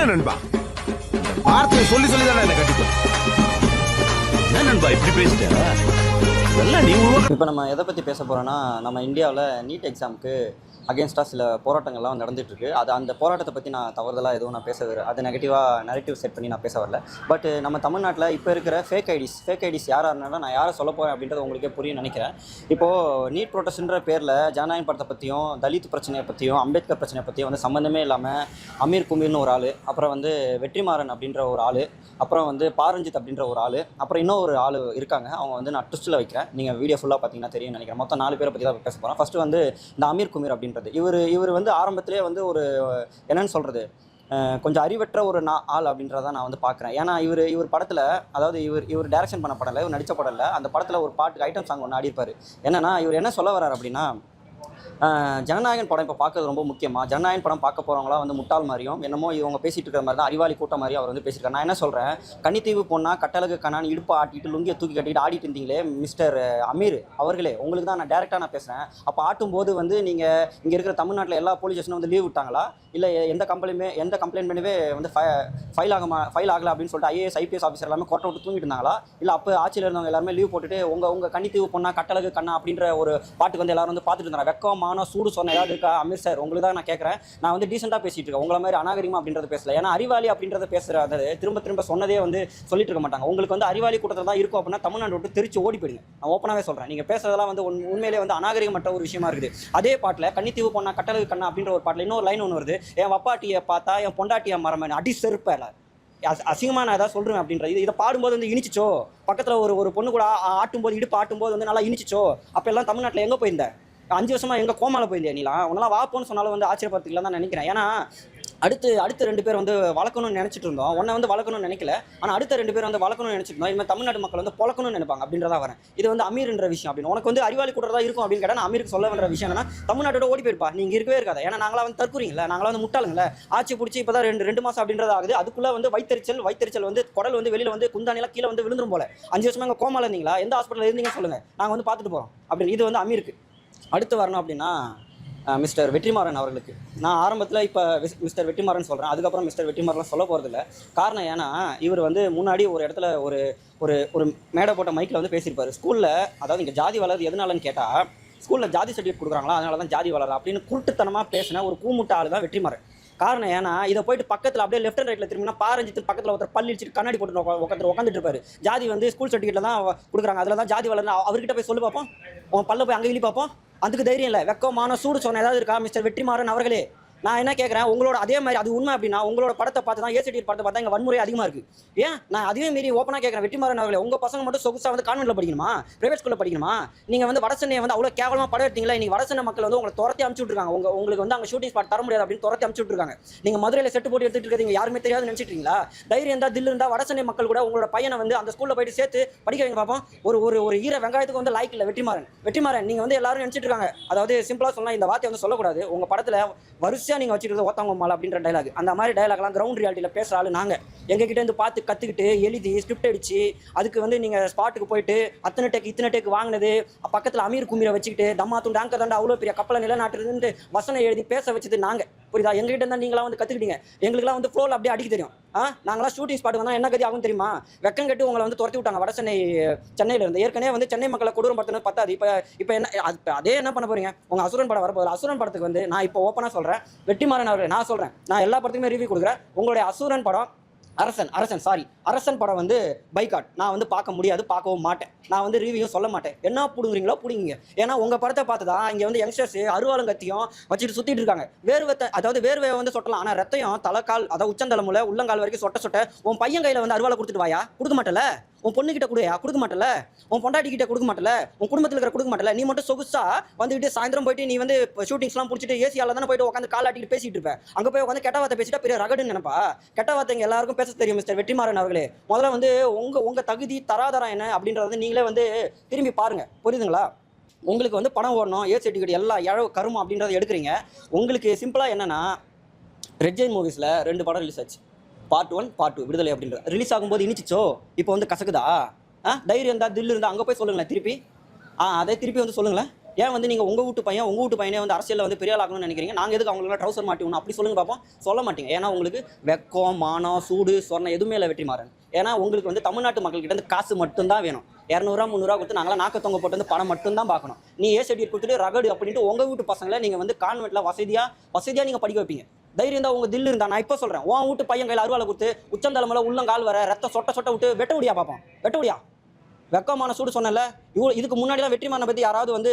இல்ல நண்பா, வார்த்தையை சொல்லி சொல்லி தானே என்ன கட்டிப்போம். என்ன நண்பா இப்படி பேசிட்டா? இப்போ நம்ம எதை பற்றி பேச போகிறோன்னா, நம்ம இந்தியாவில் நீட் எக்ஸாமுக்கு அகேன்ஸ்டாக சில போராட்டங்கள்லாம் நடந்துகிட்ருக்கு. அந்த போராட்டத்தை பற்றி நான் தவறுதலாக எதுவும் நான் பேச அது நெகட்டிவாக நரேட்டிவ் செட் பண்ணி நான் பேச வரல. பட் நம்ம தமிழ்நாட்டில் இப்போ இருக்கிற ஃபேக் ஐடிஸ் யாராருனால நான் யாரை சொல்ல போகிறேன் அப்படின்றது உங்களுக்கே புரியும் நினைக்கிறேன். இப்போது நீட் ப்ரொட்டஸ்ட்ன்ற பேரில் ஜனநாயக படத்தை பற்றியும், தலித் பிரச்சனையை பற்றியும், அம்பேத்கர் பிரச்சனையை பற்றியும் வந்து சம்மந்தமே இல்லாமல் அமீர் குமீர்னு ஒரு ஆள், அப்புறம் வந்து வெற்றிமாறன் அப்படின்ற ஒரு ஆள், அப்புறம் வந்து பாரஞ்சித் அப்படின்ற ஒரு ஆள், அப்புறம் இன்னும் ஒரு ஆள் இருக்காங்க. அவங்க வந்து நான் ட்விஸ்ட்டில் வைக்கிறேன், நீங்கள் வீடியோ ஃபுல்லாக பார்த்தீங்கன்னா தெரியும் நினைக்கிறேன். மொத்தம் 4 பேரை பற்றி தான் பேச போகிறேன். ஃபஸ்ட்டு வந்து இந்த அமீர் குமீர் அப்படின்றது இவர் வந்து ஆரம்பத்திலே வந்து ஒரு என்னன்னு சொல்கிறது, கொஞ்சம் அறிவற்ற ஒரு ஆள் அப்படின்றத நான் வந்து பார்க்குறேன். ஏன்னா இவர் படத்தில், அதாவது இவர் டைரக்ஷன் பண்ண படலை, இவர் நடித்த படலை, அந்த படத்தில் ஒரு பாட்டு ஐட்டம் சாங் ஒன்று ஆடிப்பார். என்னன்னா இவர் என்ன சொல்ல வர்றார் அப்படின்னா, ஜனநாயகன் படம் இப்போ பார்க்கறது ரொம்ப முக்கியமாக, ஜனநாயகன் படம் பார்க்க போகிறவங்களாம் வந்து முட்டாள் மாதிரியும் என்னமோ இவங்க பேசிகிட்டு இருக்கிற மாதிரி தான் அறிவாளி கூட்டம் மாதிரி அவர் வந்து பேசியிருக்காரு. நான் என்ன சொல்கிறேன், கன்னித்தீவு போனால் கட்டழகு கண்ணான் இடுப்பை ஆட்டிட்டு லுங்கியை தூக்கி கட்டிட்டு ஆடிட்டு இருந்தீங்களே மிஸ்டர் அமீர் அவர்களே, உங்களுக்கு தான் நான் டேரெக்டாக நான் பேசுகிறேன். அப்போ ஆட்டும்போது வந்து நீங்கள் இங்கே இருக்கிற தமிழ்நாட்டில் எல்லா போலீஸ் ஸ்டேஷனும் வந்து லீவ் விட்டாங்களா, இல்லை எந்த கம்ப்ளைண்ட்மெண்ட்டுமே வந்து ஃபைல் ஆகலை அப்படின்னு சொல்லிட்டு ஐஏஎஸ் ஐபிஎஸ் ஆஃபீஸர் எல்லாமே கொட்டை விட்டு தூங்கிட்டு இருந்தாங்களா, இல்லை அப்போ ஆட்சியில் இருந்தவங்க எல்லாருமே லீவ் போட்டுட்டு உங்கள் கன்னித்தீவு போனால் கட்டழகு கண்ணா அப்படின்ற ஒரு பாட்டுக்கு வந்து எல்லாரும் வந்து பார்த்துட்டு இருந்தாங்க. வெக்கமான சூடு சொன்ன ஏதாவது இருக்கா அமீர் சார்? உங்களுக்கு தான் நான் கேட்குறேன். நான் வந்து டீசெண்டாக பேசிட்டு இருக்கேன், உங்களை மாதிரி அநாகரிகமாக அப்படின்றத பேசல. ஏன்னா அறிவாளி அப்படின்றத பேசுகிறது திரும்ப சொன்னதே வந்து சொல்லிட்டு இருக்க மாட்டாங்க. உங்களுக்கு வந்து அறிவாளி கூட்டத்தில் தான் இருக்கும் அப்படின்னா தமிழ்நாடு விட்டு தெரிச்சு ஓடி போயிடுங்க. நான் ஓப்பனாகவே சொல்கிறேன், நீங்கள் பேசுறதெல்லாம் வந்து உண்மையிலே வந்து அநாகரிகமற்ற ஒரு விஷயமா இருக்குது. அதே பாட்டில் கன்னித்தீவு போனால் கட்டழகு கண்ணா அப்படின்ற ஒரு பாட்டில் இன்னொரு லைன் ஒன்று வருது, என் வப்பாட்டியை பார்த்தா என் பொண்டாட்டியை மரமேன் அடி செருப்பேல அசிங்கமாக நான் ஏதாவது சொல்கிறேன் அப்படின்றது. இதை பாடும்போது வந்து இனிச்சிச்சோ, பக்கத்தில் ஒரு பொண்ணு கூட ஆட்டும்போது இடுப்பு ஆட்டும்போது வந்து நல்லா இனிச்சிச்சோ. அப்போ எல்லாம் தமிழ்நாட்டில் எங்கே போயிருந்தேன்? 5 வருஷமாக எங்கே கோமாவில் போயிருந்தேன் நீலாம்? உன்னெல்லாம் வாப்போன்னு சொன்னாலும் வந்து ஆச்சரியப்படுத்திக்கலாம் தான் நினைக்கிறேன். ஏன்னா அடுத்து 2 பேர் வந்து வளர்க்கணும்னு நினச்சிட்டு இருந்தோம். ஒன்றை வந்து வளர்க்கணும்னு நினைக்கல, ஆனால் அடுத்த 2 பேர் வந்து வளர்க்கணும்னு நினச்சிட்டு இருந்தோம். இதுமாதிரி தமிழ்நாட்டு மக்கள் வந்து பொழக்கணும்னு நினைப்பாங்க அப்படின்றதா வரேன். இது வந்து அமீர்ன்ற விஷயம் அப்படின்னு உனக்கு வந்து அறிவாளி கூட்டறதா இருக்கும் அப்படின்னு கேட்டால், நான் அமீருக்கு சொல்ல வேண்டிய விஷயம் என்னன்னா, தமிழ்நாட்டோட ஓடி போயிருப்பா, நீங்கள் இருக்கவே இருக்காது. ஏன்னா நாங்களாம் வந்து தற்கூறீங்களா, நாங்களாம் வந்து முட்டாளுங்களே, ஆட்சி பிடிச்சி இப்போ தான் 2 மாதம் அப்படின்றது ஆகுது. அதுக்குள்ளே வந்து வயிற்றுச்சல் வந்து குடல் வந்து வெளியில் வந்து குந்தானிலாம் கீழே வந்து விழுந்துரும் போல. 5 வருஷமாக எங்கள் கோமாவில் இருந்தீங்களா, எந்த ஹாஸ்பிட்டலில் இருந்தீங்கன்னு சொல்லுங்கள், நாங்கள் வந்து பார்த்துட்டு போகிறோம் அப்படின்னு. இது வந்து அமீருக்கு. அடுத்து வரணும் அப்படின்னா மிஸ்டர் வெற்றிமாறன் அவர்களுக்கு நான் ஆரம்பத்தில் இப்போ மிஸ்டர் வெற்றிமாறன் சொல்கிறேன், அதுக்கப்புறம் மிஸ்டர் வெற்றிமாறன் சொல்ல போகிறதில்ல. காரணம் ஏன்னா இவர் வந்து முன்னாடி ஒரு இடத்துல ஒரு ஒரு மேடை போட்ட மைக்கில் வந்து பேசியிருப்பார். ஸ்கூலில், அதாவது இங்கே ஜாதி வளருது எதனாலன்னு கேட்டால், ஸ்கூலில் ஜாதி சர்டிஃபிகேட் கொடுக்குறாங்களா அதனால தான் ஜாதி வளரா அப்படின்னு குருட்டுத்தனமாக பேசின ஒரு கூமுட்ட ஆள் தான் வெற்றிமாறன். காரணம் ஏன்னா இதை போயிட்டு பக்கத்தில் அப்படியே லெஃப்ட் அண்ட் ரைட்டில் திரும்பினா பாரஞ்சித்து பக்கத்தில் ஒருத்தர் பள்ளி அடிச்சுட்டு கண்ணாடி போட்டு உட்காந்துட்டு இருப்பாரு. ஜாதி வந்து ஸ்கூல் சர்டிஃபிகேட்டில் தான் கொடுக்குறாங்க, அதில் தான் ஜாதி வளர்ந்து அவர்கிட்ட போய் சொல்லி பார்ப்போம், உன் பல்ல போய் அங்கே இழி பார்ப்போம். அதுக்கு தைரியம் இல்லை, வெக்கமான சூடு சொன்ன ஏதாவது இருக்கா மிஸ்டர் வெற்றிமாறன் அவர்களே? நான் என்ன கேட்குறேன், உங்களோட அதே மாதிரி அது உண்மை அப்படின்னா உங்களோட படத்தை பார்த்து தான், ஏசிடி படத்தை பார்த்தா இங்கே வன்முறை அதிகமாக இருக்குது. ஏன் நான் அதுவே மீறி ஓப்பனாக கேட்குறேன், வெற்றிமாறன் அவர்களே, உங்கள் பசங்க மட்டும் சொகுசாக வந்து கான்வென்ட்டில் படிக்கணுமா, பிரைவேட் ஸ்கூலில் படிக்கணுமா? நீங்கள் வந்து வடசென்னையை வந்து அவ்வளோ கேவலமாக படம் எடுத்தீங்களா? நீங்கள் வடசென்னை மக்கள் வந்து உங்களை துரத்தி அனுப்பிச்சு விட்ருக்காங்க. உங்களுக்கு வந்து அங்கே ஷூட்டிங் ஸ்பாட் தர முடியாது அப்படின்னு துரத்தி அனுப்பிச்சு விட்ருக்காங்க. நீங்கள் மதுரையில் செட்டு போட்டு எடுத்துகிட்டு இருக்கிறீங்க, யாருமே தெரியாது நினச்சிட்டீங்களா? தைரியம் இருந்தால் தில்லு இருந்தால் வடசென்னை மக்கள் கூட உங்களோட பையனை வந்து அந்த ஸ்கூலில் போயிட்டு சேர்த்து படிக்க வைங்க பார்ப்போம். ஒரு ஈர வெங்காயத்துக்கு வந்து லைக் இல்லை வெற்றிமாறன். நீங்கள் வந்து எல்லாரும் நினச்சிட்டு இருக்காங்க, அதாவது சிம்பிளாக சொன்னால் இந்த வார்த்தையை வந்து சொல்லக்கூடாது, உங்கள் படத்தில் வரிசையாக நீங்கள் வச்சுட்டு ஒருத்தவங்க மாலை அப்படின்ற டைலாக், அந்த மாதிரி டைலாக்லாம் கிரவுண்ட் ரியாலிட்டியில் பேசுகிற ஆள் நாங்கள். எங்ககிட்ட இருந்து பார்த்து கற்றுக்கிட்டு எழுதி ஸ்கிரிப்ட் அடித்து அதுக்கு வந்து நீங்கள் ஸ்பாட்டுக்கு போயிட்டு இத்தனை டேக்கு வாங்கினது, பக்கத்தில் அமீர் குமீரை வச்சுக்கிட்டு தம்மாத்தும் டேங்க தாண்டா அவ்வளோ பெரிய கப்பலை நிலநாட்டுறதுன்ட்டு வசனம் எழுதி பேச வச்சது நாங்கள். புரியுதா? எங்ககிட்ட இருந்தால் நீங்களாம் வந்து கற்றுக்கிட்டீங்க, எங்களுக்குலாம் வந்து ஃப்ளோவில் அப்படியே அடிக்க தெரியும். நாங்களாம் ஷூட்டிங் ஸ்பாட் வந்தால் என்ன கதி ஆகும் தெரியுமா? வெக்கம் கட்டி உங்களை வந்து துரத்தி விட்டாங்க சென்னையில் இருந்து. ஏற்கனவே வந்து சென்னை மக்களை கொடூரப்படுத்தினது பத்தாது, இப்போ என்ன அதே என்ன பண்ண போறீங்க? உங்கள் அசுரன் படம் வரப்போகுது. அசுரன் படத்துக்கு வந்து நான் இப்போ ஓப்பனாக சொல்கிறேன், வெற்றிமாறன் அவர்கள் நான் சொல்கிறேன், நான் எல்லா படத்துக்குமே ரிவ்யூ கொடுக்குறேன். உங்களுடைய அசுரன் படம் அரசன் படம் வந்து பைக்காட் நான் வந்து பார்க்க முடியாது, பார்க்கவும் மாட்டேன். நான் வந்து ரிவ்யூ சொல்ல மாட்டேன். என்ன பிடுங்குறீங்களோ பிடிங்க. ஏன்னா உங்கள் படத்தை பார்த்து தான் இங்கே வந்து யங்ஸ்டர்ஸ் அருவாலங்கத்தையும் வச்சுட்டு சுற்றிட்டு இருக்காங்க. வேர்வையை வந்து சொட்டலாம், ஆனால் ரத்தையும் தலைக்கால், அதாவது உச்சந்தலைமுல உள்ளங்கால் வரைக்கும் சொட்ட உன் பையன் கையில் வந்து அருவாலை கொடுத்துட்டு வாயா, கொடுக்க மாட்டல. உன் பொண்ணுக்கிட்ட கொடுக்க மாட்டல, உன் பொண்டாட்டிக்கிட்ட கொடுக்க மாட்டல, உன் குடும்பத்தில் இருக்கிற கொடுக்க மாட்டல. நீ மட்டும் சொகுசா வந்துட்டு சாயந்தரம் போயிட்டு நீ வந்து ஷூட்டிங்ஸ்லாம் பிடிச்சிட்டு ஏசியால தானே போயிட்டு உட்காந்து காலாட்டிட்டு பேசிட்டு இருப்பேன். அங்கே போய் உட்காந்து கெட்ட வார்த்தை பேசிட்டா பெரிய ரகடுன்னு நினைப்பா. கெட்ட வார்த்தைங்க எல்லாருக்கும் பேச தெரியும் மிஸ்டர் வெற்றிமாறன் அவர்களே. முதல்ல வந்து உங்கள் தகுதி தராதரம் என்ன அப்படின்றத நீங்களே வந்து திரும்பி பாருங்கள், புரியுதுங்களா? உங்களுக்கு வந்து பணம் ஓடணும், ஏ சர்டிஃபிகேட் எல்லாம் இழவு கருமம் அப்படின்றத எடுக்கிறீங்க. உங்களுக்கு சிம்பிளாக என்னென்னா, ரெட் ஜெயின் மூவிஸில் 2 படம் ரிலீஸ் ஆச்சு, பார்ட் 1 பார்ட் 2 விடுதலை அப்படின்ற ரிலீஸ் ஆகும்போது இனிச்சிச்சோ, இப்போ வந்து கசக்குதா? தைரியம் இருந்தால் தில்லு இருந்தால் அங்கே போய் சொல்லுங்களேன் திருப்பி. அதை திருப்பி வந்து சொல்லுங்களேன். ஏன் வந்து நீங்கள் உங்கள் வீட்டு பையனே வந்து அரசியலில் வந்து பெரிய ஆகணும்னு நினைக்கிறீங்க? நாங்கள் எதுக்கு அவங்களுக்கு ட்ரௌசர் மாட்டி விடணும் அப்படி சொல்லுங்க பார்ப்போம். சொல்ல மாட்டீங்க. ஏன்னா உங்களுக்கு வெக்கம், மானம், சூடு, சொர்ணம் எதுவுமே இல்லை வெற்றிமாறன். ஏன்னா உங்களுக்கு வந்து தமிழ்நாட்டு மக்கள்கிட்ட இருந்து காசு மட்டும்தான் வேணும். 200 300 கொடுத்து நாங்களாம் நாக்க தொங்க போட்டு வந்து பணம் மட்டும்தான் பார்க்கணும். நீ ஏசடியர் கொடுத்துட்டு ரகடு அப்படின்ட்டு உங்கள் வீட்டு பசங்களை நீங்கள் வந்து கான்வெண்ட்டில் வசதியாக நீங்கள் படிக்க வைப்பீங்க. தைரியம் தான் உங்கள் தில்லு இருந்தா. நான் இப்போ சொல்கிறேன், உன் வீட்டு பையன் கையில் அருவாளை கொடுத்து உச்சந்தலைமையில் உள்ளங்கால் வர ரத்தம் சொட்ட விட்டு வெட்ட முடியா பார்ப்போம். வெட்ட முடியா? வெக்கமான சூடு சொன்னல. இதுக்கு முன்னாடிலாம் வெற்றிமாறனை பற்றி யாராவது வந்து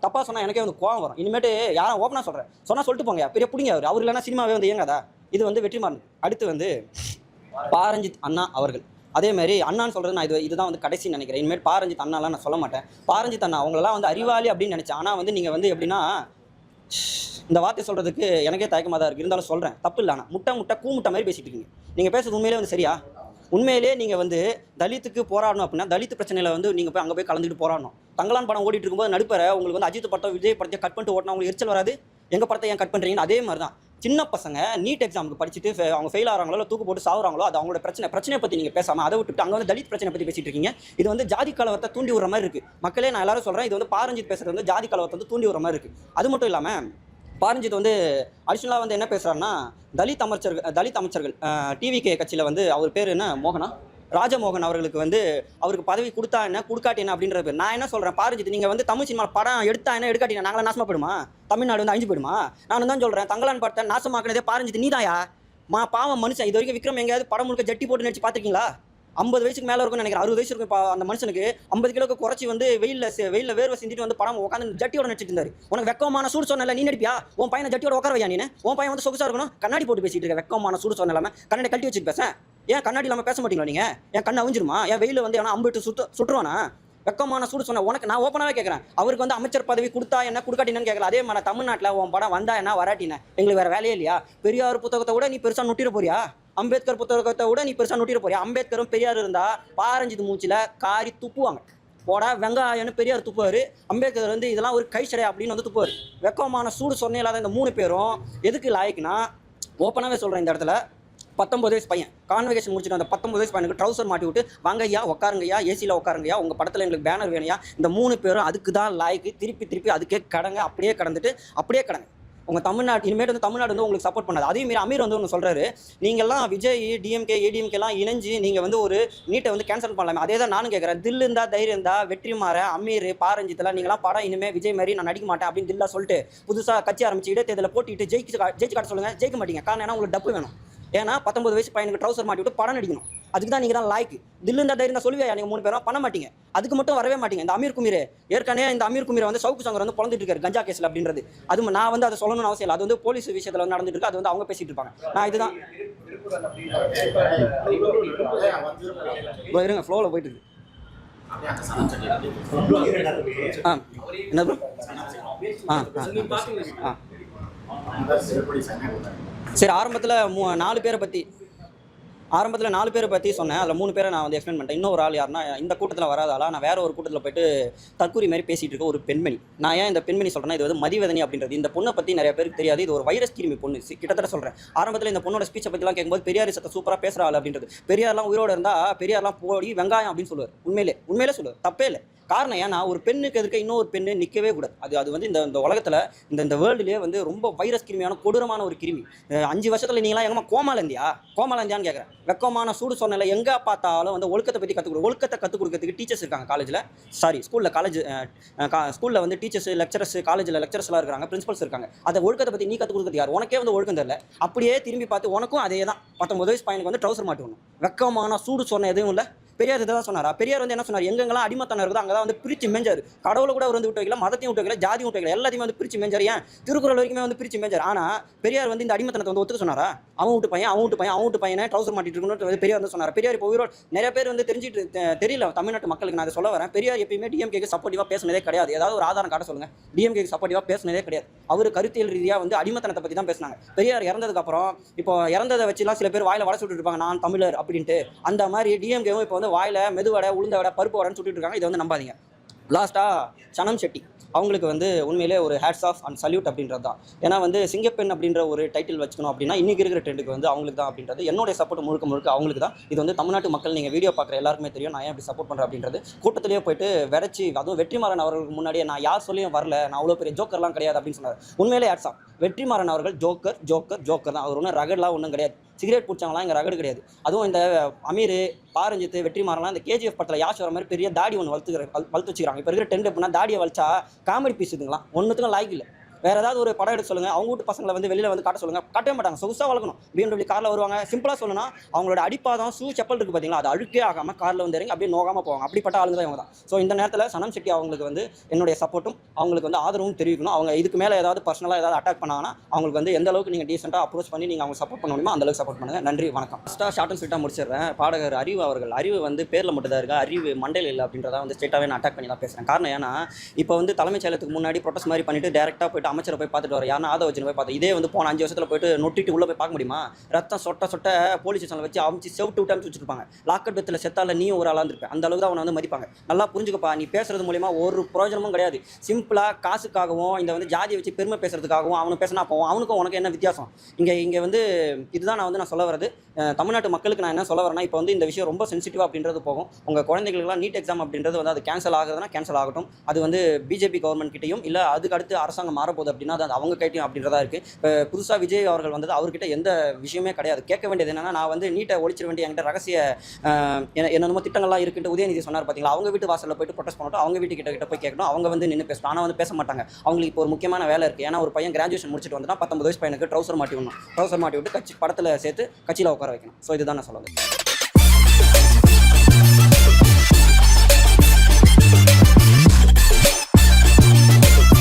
தப்பாக சொன்னால் எனக்கே வந்து கோவம் வரும். இனிமேட்டு யாரும் ஓப்பனாக சொல்கிறேன், சொன்னால் சொல்லிட்டு போங்க, பெரிய பிடிங்க அவர் இல்லைன்னா சினிமாவே வந்து இயங்காதா? இது வந்து வெற்றிமாறன். அடுத்து வந்து பாரஞ்சித் அண்ணா அவர்கள். அதேமாதிரி அண்ணான்னு சொல்கிறது நான் இதுதான் வந்து கடைசி நினைக்கிறேன். இனிமேல் பாரஞ்சித் அண்ணாலாம் நான் சொல்ல மாட்டேன். பாரஞ்சித் அண்ணா அவங்களெல்லாம் வந்து அறிவாளி அப்படின்னு நினச்சேன். ஆனால் வந்து நீங்கள் வந்து எப்படின்னா, இந்த வார்த்தை சொல்கிறதுக்கு எனக்கே தயக்கமாக தான் இருக்குது, இருந்தாலும் சொல்கிறேன், தப்பு இல்லை. ஆனால் முட்டை கூமுட்டை மாதிரி பேசிகிட்டு இருக்கீங்க. நீங்கள் பேசுறது உண்மையிலே வந்து சரியா? உண்மையிலே நீங்கள் வந்து தலித்துக்கு போராடணும் அப்படின்னா தலித்து பிரச்சனையில் வந்து நீங்கள் போய் அங்கே போய் கலந்துட்டு போராடணும். தங்கலான் படம் ஓடிட்டு இருக்கும்போது நடுப்பற உங்களுக்கு வந்து அஜித் படத்தை விஜய் படத்தை கட் பண்ணிட்டு ஓட்டினா உங்களுக்கு எரிச்சல் வராது? எங்கள் படத்தை ஏன் கட் பண்ணுறீங்கன்னு? அதே மாதிரி தான் சின்ன பசங்க நீட் எக்ஸாமுக்கு படிச்சுட்டு அவங்க ஃபெயில் ஆகிறாங்களோ தூக்கு போட்டு சாகுறாங்களோ, அது அவங்களோட பிரச்சனையை பற்றி நீங்கள் பேசாமல் அதை விட்டுட்டு அங்கே வந்து தலித் பிரச்சனை பற்றி பேசிட்டு இருக்கீங்க. இது வந்து ஜாதி கலவரத்தை தூண்டி விடுற மாதிரி இருக்குது. மக்களே நான் எல்லாரும் சொல்கிறேன், இது வந்து பாரஞ்சித் பேசுகிறது வந்து ஜாதி கலவரத்தை வந்து தூண்டி விடுற மாதிரி இருக்குது. அது மட்டும் இல்லாமல் பாரஞ்சித் வந்து அடிஷ்னலாக வந்து என்ன பேசுகிறாருன்னா, தலித் அமைச்சர்கள் டிவிகே கட்சியில் வந்து அவர் பேர் என்ன, ராஜமோகன் அவர்களுக்கு வந்து அவருக்கு பதவி கொடுத்தா என்ன கொடுக்காட்டி என்ன அப்படின்ற பேர். நான் என்ன சொல்கிறேன், பாரஞ்சித் நீங்கள் வந்து தமிழ் சினிமா படம் எடுத்தா என்ன எடுக்காட்டினா நாங்களாம் நாசமாக போயிடுமா? தமிழ்நாடு வந்து அழிஞ்சு போயிடுமா? நான் தான் சொல்கிறேன், தங்கலான் படத்தை நாசமாக்குனதே பாரஞ்சித் நீதாயா? பாவம் மனுஷன். இது வரைக்கும் விக்ரம் எங்கேயாவது படம் முழுக்க ஜட்டி போட்டு நினச்சி பார்த்துருக்கீங்களா? 50 வயசுக்கு மேலே இருக்கும்னு நினைக்கிறேன், 60 வயசு இருக்கும். இப்போ அந்த மனுஷனுக்கு 50 கிலோக்கு குறைச்சி வந்து வெயிலில் வேர்வை செஞ்சுட்டு வந்து படம் உட்காந்து ஜட்டியோட நடிச்சிட்டு இருந்தாரு. உனக்கு வெக்கமான சூடு சொன்னல, நீ நடிப்பியா? உன் பையனை ஜட்டியோட உட்கார வையா? நீ உன் பையன் வந்து சொகுசாக இருக்கணும், கண்ணாடி போட்டு பேசிட்டு இருக்க. வெக்கமான சூடு சொன்ன இல்லாமல் கண்ணாடி கழட்டி வச்சுட்டு பேச. ஏன் கண்ணாடி இல்லாமல் பேச மாட்டீங்களா நீங்கள்? என் கண்ணை அவிஞ்சிருமா? என் வெயில் வந்து ஏன்னா அம்பிட்டு சுட்டுருவானா? வெக்கமான சூடு சொன்ன உனக்கு நான் ஓப்பனாகவே கேட்குறேன். அவருக்கு வந்து அமைச்சர் பதவி கொடுத்தா என்ன கொடுக்காட்டினு கேட்கல. அதே மாதிரி தமிழ்நாட்டில் உன் படம் வந்தா என்ன வராட்டின எங்களுக்கு வேறு வேலையே இல்லையா? பெரியார் புத்தகத்தை விட நீ பெருசாக நொட்டிட போறியா? அம்பேத்கர் புத்தகத்தை விட நீ பெருசாக நொட்டிட போறியா? அம்பேத்கரும் பெரியார் இருந்தால் பாரஞ்சித் மூச்சில் காரி துப்புவாங்க. போடா வெங்காயம்னு பெரியார் துப்புவார், அம்பேத்கர் வந்து இதெல்லாம் ஒரு கைச்சடை அப்படின்னு வந்து துப்புவார். வெக்கமான சூடு சொன்ன இல்லாத இந்த 3 பேரும் எதுக்கு லாய்க்குன்னா, ஓப்பனாகவே சொல்கிறேன், இந்த இடத்துல 19 வயசு பையன் கான்வெகேஷன் முடிச்சுட்டு அந்த 19 வயசு பையனுக்கு ட்ரௌசர் மாட்டி விட்டு வாங்க ஐயா உட்காருங்கய்யா, ஏசியில் உட்காருங்கய்யா, உங்கள் படத்தில் எங்களுக்கு பேனர் வேணையா. இந்த 3 பேரும் அதுக்கு தான் லாய்க்கு. திருப்பி அதுக்கே கடங்க, அப்படியே கடங்க. உங்கள் தமிழ்நாடு இனிமேட்டு வந்து தமிழ்நாடு வந்து உங்களுக்கு சப்போர்ட் பண்ணாது. அதேமாரி அமீர் வந்து ஒன்று சொல்கிறாரு, நீங்கள்லாம் விஜய் டிஎம்கே ஏடிஎம்கேலாம் இணைஞ்சு நீங்கள் வந்து ஒரு நீட்டை வந்து கேன்சல் பண்ணலாமே. அதே தான் நானும் கேட்குறேன். தில்லு இருந்தா தைரியம் இருந்தா வெற்றிமாறன், அமீர், பாரஞ்சித்தெல்லாம் நீங்களாம் படம் இனிமேல் விஜய் மாதிரி நான் நடிக்க மாட்டேன் அப்படின்னு தில்லா சொல்லிட்டு புதுசாக கட்சி ஆரம்பிச்சு இடைத்தேர்தலில் போட்டிட்டு ஜெயிச்சு காட்ட சொல்லுங்கள். ஜெயிக்க மாட்டீங்க. காரணம் ஏன்னா உங்களுக்கு டப்பு வேணும். ஏன்னா 19 வயசு பையனுக்கு ட்ரௌசர் மாட்டி விட்டு படம் நடிக்கணும். அதுக்கு தான் நீங்கள் தான் லாய்க்கு. தில்லு இருந்தா தைரியம் தான் சொல்லுவியா? நீங்கள் 3 பேரும் பண்ண மாட்டீங்க. அதுக்கு மட்டும் வரவே மாட்டீங்க. இந்த அமீர் குமீர் ஏற்கனவே இந்த அமீர் குமீரை வந்து சவுக்கு சங்கர் வந்து பொழந்துட்டு இருக்காரு கஞ்சா கேஸில் அப்படின்றது. அது நான் வந்து அதை சொல்லணும்னு அவசியம் இல்லை. அது வந்து போலீஸ் விஷயத்தில் வந்து நடந்துட்டு இருக்கு. அது வந்து அவங்க பேசிட்டு இருப்பாங்க. நான் இதுதான் இருங்க ஃப்ளோவில் போயிட்டு இருக்கு. என்ன ப்ரோ? சரி, ஆரம்பத்தில் 4 பேரை பற்றி சொன்னேன். அதில் 3 பேரை நான் வந்து எக்ஸ்பிளைன் பண்ணிட்டேன். இன்னொரு ஆள் யாருன்னா, இந்த கூட்டத்தில் வராதாலா, நான் வேறு ஒரு கூட்டத்தில் போயிட்டு தற்கூரி மாதிரி பேசிகிட்டு இருக்க ஒரு பெண்மணி. நான் ஏன் இந்த பெண்மணி சொல்கிறேன்னா, இது வந்து மதிவதனி அப்படின்றது. இந்த பொண்ணை பற்றி நிறைய பேருக்கு தெரியாது. இது ஒரு வைரஸ் கிருமி பொண்ணு. கிட்டத்தட்ட சொல்கிறேன், ஆரம்பத்தில் இந்த பொண்ணோட ஸ்பீச்சை பற்றிலாம் கேட்கும்போது பெரியார் சத்தை சூப்பராக பேசுகிற ஆள் அப்படின்றது. பெரியார்லாம் உயிரோடு இருந்தால் பெரியார்லாம் போடி வெங்காயம் அப்படின்னு சொல்லுவார். உண்மையிலே சொல்லுவார், தப்பே இல்லை. காரணம் ஏன்னா ஒரு பெண்ணுக்கு எதிர்க்க இன்னொரு பெண்ணு நிற்கவே கூடாது. அது வந்து இந்த உலகத்தில் இந்த வேர்ல்டுலேயே வந்து ரொம்ப வைரஸ் கிருமியான கொடூரமான ஒரு கிருமி. 5 வருஷத்தில் நீங்களாம் எங்கம்மா கோமாலந்தியான்னு கேட்குறேன். வெக்கமான சூடு சொன்னல. எங்கே பார்த்தாலும் வந்து ஒழுக்கத்தை பற்றி கற்றுக் கொடுக்கறதுக்கு டீச்சர்ஸ் இருக்காங்க காலேஜில். ஸ்கூலில் வந்து டீச்சர்ஸ், லெக்சரர்ஸ், காலேஜில் லெக்சரர்ஸ்லாம் இருக்காங்க, பிரின்சிபல்ஸ் இருக்காங்க. அதை ஒழுக்கத்தை பற்றி நீ கற்றுக் கொடுக்குறது யார்? உனக்கே வந்து ஒழுக்கம் தெரியல. அப்படியே திரும்பி பார்த்து உனக்கும் அதே தான். 19 வயசு பையனுக்கு வந்து ட்ரௌசர் மாட்டணும். வெக்கமான சூடு சொன்ன எதுவும் இல்லை. பெரியார் இதை தான் சொன்னாரா? பெரியார் வந்து என்ன சொன்னார்? எங்கெங்கெல்லாம் அடிமத்தனம் இருக்குதோ அங்கே தான் வந்து பிரித்து மேஞ்சார். கடவுளை கூட அவர் வந்து விட்டு வைக்கல, மதத்தையும் விட்டு வைக்கல, ஜாதியும் விட்டு வைக்கல, எல்லாத்தையுமே வந்து பிரித்து மேஞ்சார். ஏன் திருக்குறள் வரைக்குமே வந்து பிரித்து மேஞ்சார். ஆனால் பெரியார் வந்து இந்த அடிமத்தனத்தை வந்து ஒத்துக்க சொன்னாரா? அவன் வீட்டு பையனை ட்ரௌசர் மாட்டிட்டு இருக்கணும்னு வந்து பெரியார் வந்து சொன்னார். பெரியார் இப்போ உயிரோடு நிறைய பேர் வந்து தெரியல தமிழ்நாட்டு மக்களுக்கு. நான் அதை சொல்ல வரேன், பெரியார் எப்பயுமே டிஎம்கேக்கு சப்போர்ட்டிவாக பேசினதே கிடையாது. ஏதாவது ஒரு ஆதாரம் காட்ட சொல்லுங்கள். டிஎம்கேக்கு சப்போர்ட்டிவாக பேசினதே கிடையாது. அவர் கருத்தியல் ரீதியாக வந்து அடிமத்தனத்தை பற்றி தான் பேசினாங்க. பெரியார் இறந்ததுக்கப்புறம் இப்போ இறந்ததை வச்சுலாம் சில பேர் வாயில் வடை சுட்டு இருப்பாங்க, நான் தமிழர் அப்படின்ட்டு. அந்த மாதிரி டிஎம்கேவும் இப்போ வந்து வாயில் மெதுவடை, உளுந்த வடை, பருப்பு வடைன்னு சுட்டுட்டு இருக்காங்க. இதை வந்து நம்பாதீங்க. லாஸ்ட்டாக சனம் ஷெட்டி அவங்களுக்கு வந்து உண்மையிலே ஒரு ஹேட்ஸ் ஆஃப் அண்ட் சல்யூட் அப்படின்றது தான். ஏன்னா வந்து சிங்கப்பெண் அப்படின்ற ஒரு டைட்டில் வச்சுக்கணும் அப்படின்னா இன்றைக்கி இருக்கிற ட்ரெண்டுக்கு வந்து அவங்களுக்கு தான் அப்படின்றது. என்னுடைய சப்போர்ட் முழுக்க அவங்களுக்கு தான். இது வந்து தமிழ்நாட்டு மக்கள் நீங்கள் வீடியோ பார்க்குற எல்லாருக்குமே தெரியும் நான் ஏன் இப்படி சப்போர்ட் பண்ணுறேன் அப்படின்றது. கூட்டத்திலேயே போயிட்டு விரைச்சி, அதுவும் வெற்றிமாறன் அவர்களுக்கு முன்னாடியே நான் யார் சொல்லியும் வரல, நான் அவ்வளோ பெரிய ஜோக்கர்லாம் கிடையாது அப்படின்னு சொன்னார். உண்மையிலே ஹேட்ஸ் ஆஃப். வெற்றிமாறன் அவர்கள் ஜோக்கர் தான். அவர் ஒன்றும் ரகட்லாம் ஒன்றும் கிடையாது. சிகரெட் பிடிச்சவங்களாம் இங்கே ரகடு கிடையாது. அதுவும் இந்த அமீர், பாரஞ்சித்து, வெற்றிமாறன்லாம் இந்த கேஜிஎஃப் படத்தில் யாஷ் வர மாதிரி பெரிய தாடி ஒன்று வளர்த்து வச்சுக்கிறாங்க. இப்போ இருக்கிற ட்ரெண்ட் எப்படின்னா தாடியை வளச்சா காமெடி பீஸ் இதுங்களாம் ஒன்றுத்துக்கும் லாய்க்கு இல்லை. வேறு ஏதாவது ஒரு படம் எடுத்து சொல்லுங்கள், அவங்க வீட்டு பசங்களை வந்து வெளியில் வந்து காட்ட சொல்லுங்கள், காட்டவே மாட்டாங்க. சொகுசாக வளர்க்கணும். BMW காரில் வருவாங்க. சிம்பிளாக சொல்லணும்னா அவங்களோட அடிப்பாதம் செப்பல் இருக்குது பார்த்தீங்களா, அது அழுக்கே ஆகாமல் காரில் வந்து இறங்கி அப்படியே நோகாமல் போவாங்க. அப்படிப்பட்ட ஆளுங்க தான் இவங்க தான். ஸோ இந்த நேரத்தில் சனம் ஷெட்டி அவங்களுக்கு வந்து என்னுடைய சப்போர்ட்டும் அவங்களுக்கு வந்து ஆதரவும் தெரிவிக்கணும். அவங்க இதுக்கு மேலே ஏதாவது பர்சனலாக ஏதாவது அட்டாக் பண்ணாங்கன்னா அவங்களுக்கு வந்து எந்த அளவுக்கு நீங்கள் டீசெண்டாக அப்ரோச் பண்ணி நீங்கள் அவங்க சப்போர்ட் பண்ண முடியுமோ அந்த அளவுக்கு சப்போர்ட் பண்ணுங்கள். நன்றி, வணக்கம். ஃபஸ்ட்டாக ஷார்ட் அண்ட் ஸ்வீட்டாக முடிச்சிடுறேன். பாடகர் அறிவு அவர்கள், அறிவு வந்து பேரில் மட்டும் தான் இருக்கா, அறிவு மண்டையில் இல்லை அப்படின்றத வந்து ஸ்ட்ரெயிட்டாகவே நான் அட்டாக் பண்ணி தான் பேசுகிறேன். காரணம் ஏன்னா இப்போ வந்து தலைமைச் செயலத்துக்கு முன்னாடி ப்ரொட்டஸ்ட் மாதிரி பண்ணிட்டு டேரெக்டாக போயிட்டு அமைச்சரை போய் பார்த்துட்டு வர யாரும் ஆத வச்சு போய் பார்த்தோம். இதே வந்து போன 5 வருஷத்தில் போயிட்டு நொட்டிட்டு உள்ளே போய் பார்க்க முடியுமா? ரத்தம் சொட்ட போலீஸ் ஸ்டேஷனில் வச்சு அமைச்சு செவிட்டு விட்டு வச்சுருப்பாங்க. லாக்கட் பெத்தில் செத்தால நீ ஒரு ஆளாக இருந்திருப்பேன். அந்த அளவுக்கு தான் அவனை வந்து மதிப்பாங்க. நல்லா புரிஞ்சுக்கப்பா, நீ பேசுறது மூலிமா ஒரு பிரயோஜனமும் கிடையாது. சிம்பிளாக காசுக்காகவும் இந்த வந்து ஜாதியை வச்சு பெருமை பேசுறதுக்காகவும் அவனு பேசினா போவோம். அவனுக்கும் உனக்கு என்ன வித்தியாசம்? இங்கே வந்து இதுதான் நான் சொல்ல வரது. தமிழ்நாட்டு மக்களுக்கு நான் என்ன சொல்ல வரேன்னா, இப்போ வந்து இந்த விஷயம் ரொம்ப சென்சிட்டிவாக அப்படின்றது போகும். உங்கள் குழந்தைகளுக்குலாம் நீட் எக்ஸாம் அப்படின்றது வந்து அது கேன்சல் ஆகுதுன்னா கேன்சல் ஆகட்டும். அது வந்து பிஜேபி கவர்மெண்ட் கிட்டையும் இல்லை அதுக்கு அடுத்து அரசாங்கம் மாறப்போகுது அப்படின்னா அது அவங்க கைட்டையும் அப்படின்றதா இருக்குது. இப்போ புதுசாக விஜய் அவர்கள் வந்தது அவர்கிட்ட எந்த விஷயமே கிடையாது. கேட்க வேண்டியது என்னன்னா, நான் வந்து நீட்டை ஒழிச்சிட வேண்டிய என்கிட்ட ரகசிய என்னென்னமோ திட்டங்கள்லாம் இருக்குன்ட்டு உதயநிதி சொன்னார் பார்த்தீங்களா. அவங்க வீட்டு வாசலில் போயிட்டு ப்ரொடெஸ்ட் பண்ணட்டும், அவங்க வீட்டு கிட்ட போய் கேட்கணும். அவங்க வந்து நின்று பேசணும். ஆனால் வந்து பேச மாட்டாங்க. அவங்களுக்கு இப்போ ஒரு முக்கியமான வேலை இருக்குது. ஏன்னா ஒரு பையன் கிராஜுவேஷன் முடிச்சுட்டு வந்துட்டா 19 வயசு பையனுக்கு ட்ரௌசர் மாட்டி விட்டு படத்தில் சேர்த்து கட்சியில் உட்கார வைக்கணும். ஸோ இதுதான் நான் சொல்லுவேன்.